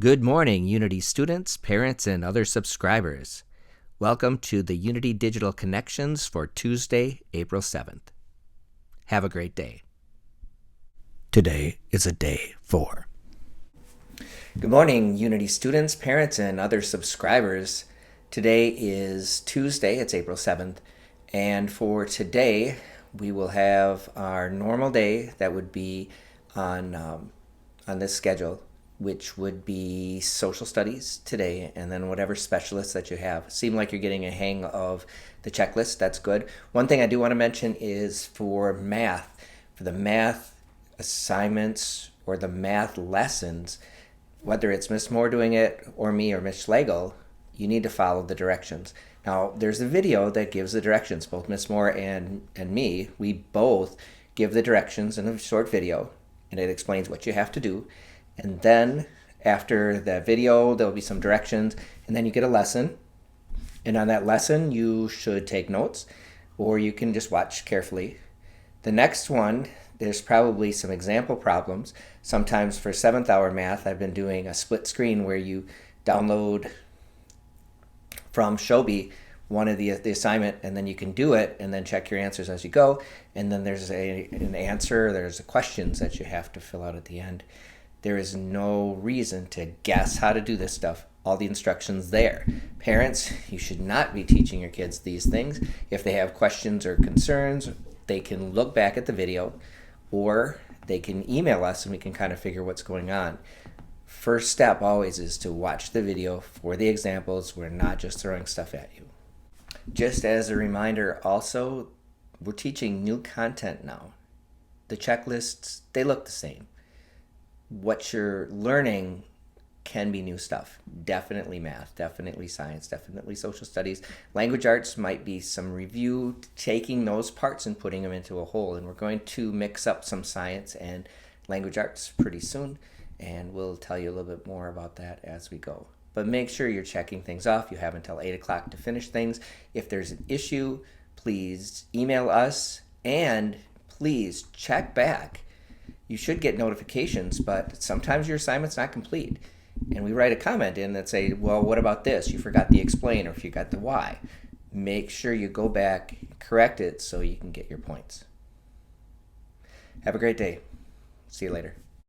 Good morning, Unity students, parents, and other subscribers. Welcome to the Unity Digital Connections for Tuesday, April 7th. Have a great day. Today is a day 4. Good morning, Unity students, parents, and other subscribers. Today is Tuesday, it's April 7th, and for today we will have our normal day that would be on this schedule, which would be social studies today, and then whatever specialists that you have. Seem like you're getting a hang of the checklist. That's good. One thing I do want to mention is for the math assignments or the math lessons, whether it's Miss Moore doing it or me or Miss Schlegel, you need to follow the directions. Now, there's a video that gives the directions. Both Miss Moore and me, we both give the directions in a short video, and it explains what you have to do. And then after the video, there'll be some directions, and then you get a lesson. And on that lesson, you should take notes, or you can just watch carefully. The next one, there's probably some example problems. Sometimes for 7th hour math, I've been doing a split screen where you download from Shobi one of the assignment, and then you can do it and then check your answers as you go. And then there's an answer, there's questions that you have to fill out at the end. There is no reason to guess how to do this stuff. All the instructions there. Parents, you should not be teaching your kids these things. If they have questions or concerns, they can look back at the video, or they can email us and we can kind of figure what's going on. First step always is to watch the video for the examples. We're not just throwing stuff at you. Just as a reminder also, we're teaching new content now. The checklists, they look the same. What you're learning can be new stuff. Definitely math, definitely science, definitely social studies. Language arts might be some review, taking those parts and putting them into a whole. And we're going to mix up some science and language arts pretty soon. And we'll tell you a little bit more about that as we go. But make sure you're checking things off. You have until 8 o'clock to finish things. If there's an issue, please email us and please check back. You should get notifications, but sometimes your assignment's not complete. And we write a comment in that say, well, what about this? You forgot the explain, or if you got the why. Make sure you go back, correct it so you can get your points. Have a great day. See you later.